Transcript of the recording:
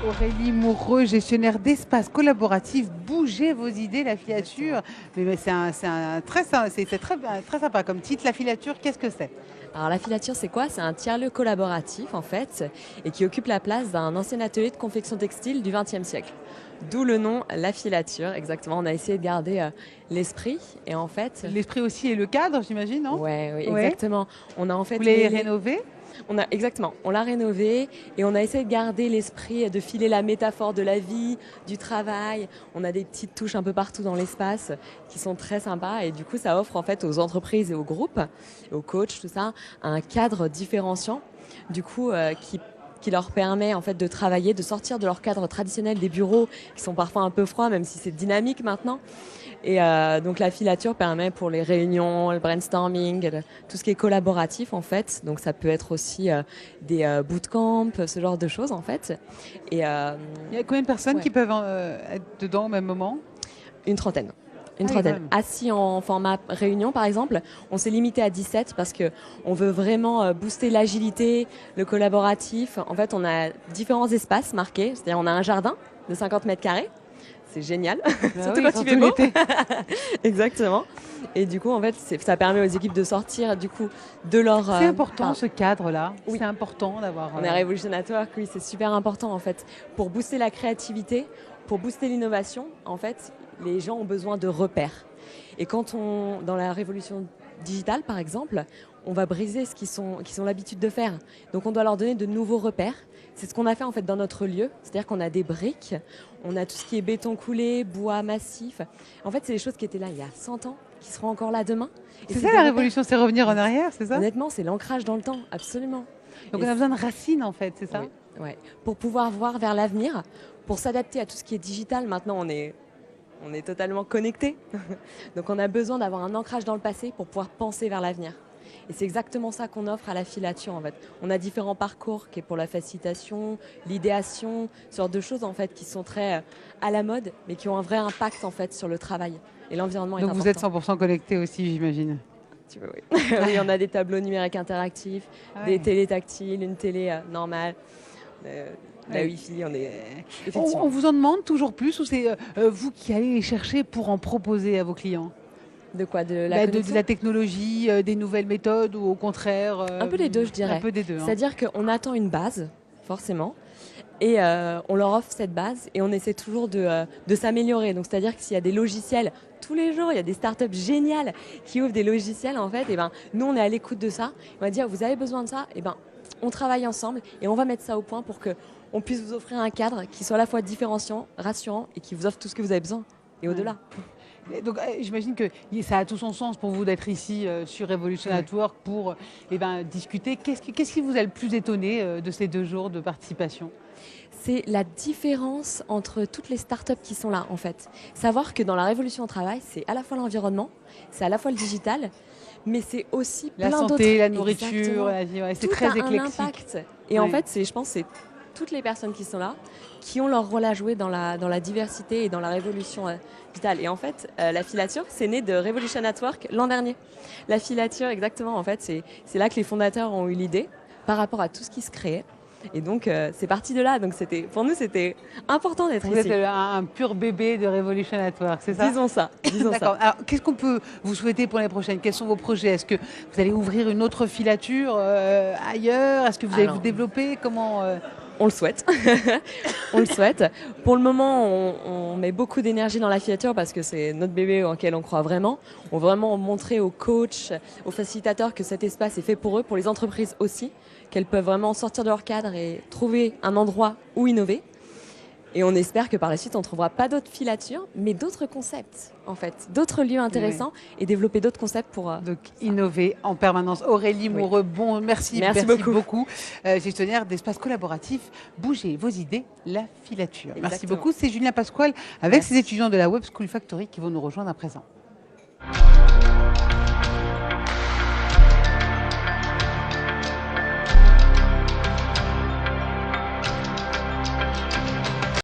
Aurélie Moureux, gestionnaire d'espace collaboratif, bougez vos idées, la filature. Mais très sympa comme titre. La filature, qu'est-ce que c'est? Alors la filature, c'est quoi? C'est un tiers-lieu collaboratif en fait et qui occupe la place d'un ancien atelier de confection textile du XXe siècle. D'où le nom La Filature, exactement. On a essayé de garder l'esprit et en fait... L'esprit aussi et le cadre, j'imagine, non? Ouais, oui, Ouais. exactement. On a en fait Vous l'avez rénové? Exactement, on l'a rénové et on a essayé de garder l'esprit, de filer la métaphore de la vie, du travail. On a des petites touches un peu partout dans l'espace qui sont très sympas et du coup ça offre en fait aux entreprises et aux groupes, aux coachs, tout ça, un cadre différenciant du coup qui leur permet en fait de travailler, de sortir de leur cadre traditionnel des bureaux qui sont parfois un peu froids même si c'est dynamique maintenant. Et donc la filature permet pour les réunions, le brainstorming, tout ce qui est collaboratif en fait. Donc ça peut être aussi des bootcamps, ce genre de choses en fait. Et, Il y a combien de personnes qui peuvent être dedans au même moment? une trentaine. Une Ah oui, trentaine. quand même. Assis en format réunion, par exemple, on s'est limité à 17 parce qu'on veut vraiment booster l'agilité, le collaboratif. En fait, on a différents espaces marqués. C'est-à-dire, on a un jardin de 50 mètres carrés. C'est génial, surtout quand il fait beau. Exactement. Et du coup, en fait, ça permet aux équipes de sortir du coup de leur... C'est important ce cadre-là. Oui. C'est important d'avoir... On est à Revolution Network, oui, c'est super important en fait. Pour booster la créativité, pour booster l'innovation, en fait, les gens ont besoin de repères. Et dans la révolution digitale, par exemple, on va briser ce qu'ils ont l'habitude de faire. Donc on doit leur donner de nouveaux repères. C'est ce qu'on a fait en fait dans notre lieu, c'est-à-dire qu'on a des briques, on a tout ce qui est béton coulé, bois massif. En fait, c'est des choses qui étaient là il y a 100 ans, qui seront encore là demain. C'est ça la révolution, c'est revenir en arrière, c'est ça? Honnêtement, c'est l'ancrage dans le temps, absolument. Donc on a besoin de racines en fait, c'est ça? Oui, ouais. Pour pouvoir voir vers l'avenir, pour s'adapter à tout ce qui est digital. Maintenant, on est totalement connecté. Donc on a besoin d'avoir un ancrage dans le passé pour pouvoir penser vers l'avenir. Et c'est exactement ça qu'on offre à la filature en fait. On a différents parcours qui est pour la facilitation, l'idéation, ce genre de choses en fait qui sont très à la mode mais qui ont un vrai impact en fait sur le travail et l'environnement. Donc vous êtes 100% connecté aussi, j'imagine. Tu veux, oui. Oui, on a des tableaux numériques interactifs, des télés tactiles, une télé normale. La Wi-Fi, on vous en demande toujours plus ou c'est vous qui allez les chercher pour en proposer à vos clients? De quoi? De la technologie, des nouvelles méthodes ou au contraire un peu les deux, je dirais. Un peu des deux. C'est-à-dire qu'on attend une base, forcément, et on leur offre cette base et on essaie toujours de s'améliorer. Donc c'est-à-dire que s'il y a des logiciels, tous les jours, il y a des startups géniales qui ouvrent des logiciels en fait, et ben nous on est à l'écoute de ça. On va dire vous avez besoin de ça, et ben on travaille ensemble et on va mettre ça au point pour que on puisse vous offrir un cadre qui soit à la fois différenciant, rassurant et qui vous offre tout ce que vous avez besoin et au-delà. Donc j'imagine que ça a tout son sens pour vous d'être ici sur Revolution Network pour discuter. Qu'est-ce qui vous a le plus étonné de ces 2 jours de participation? C'est la différence entre toutes les startups qui sont là en fait. Savoir que dans la révolution au travail, c'est à la fois l'environnement, c'est à la fois le digital, mais c'est aussi plein d'autres. La santé, la nourriture, la vie, c'est très éclectique. Un impact. Et en fait, je pense que c'est toutes les personnes qui sont là, qui ont leur rôle à jouer dans la diversité et dans la révolution digitale. Et en fait, la filature, c'est né de Revolution Network l'an dernier. La filature, exactement, en fait, c'est là que les fondateurs ont eu l'idée par rapport à tout ce qui se créait. Et donc, c'est parti de là. Donc, pour nous, c'était important d'être ici. Vous êtes un pur bébé de Revolution Network, c'est ça? Disons ça. D'accord. Alors, qu'est-ce qu'on peut vous souhaiter pour l'année prochaine? Quels sont vos projets? Est-ce que vous allez ouvrir une autre filature ailleurs? Est-ce que vous allez vous développer? Comment On le souhaite. On le souhaite. Pour le moment, on met beaucoup d'énergie dans la filature parce que c'est notre bébé auquel on croit vraiment. On veut vraiment montrer aux coachs, aux facilitateurs que cet espace est fait pour eux, pour les entreprises aussi, qu'elles peuvent vraiment sortir de leur cadre et trouver un endroit où innover. Et on espère que par la suite, on ne trouvera pas d'autres filatures, mais d'autres concepts, en fait, d'autres lieux intéressants et développer d'autres concepts pour donc innover en permanence. Aurélie Moureux, merci beaucoup. Gestionnaire d'espace collaboratif, bougez vos idées, la filature. Exactement. Merci beaucoup. C'est Julien Pasquale avec ses étudiants de la Web School Factory qui vont nous rejoindre à présent.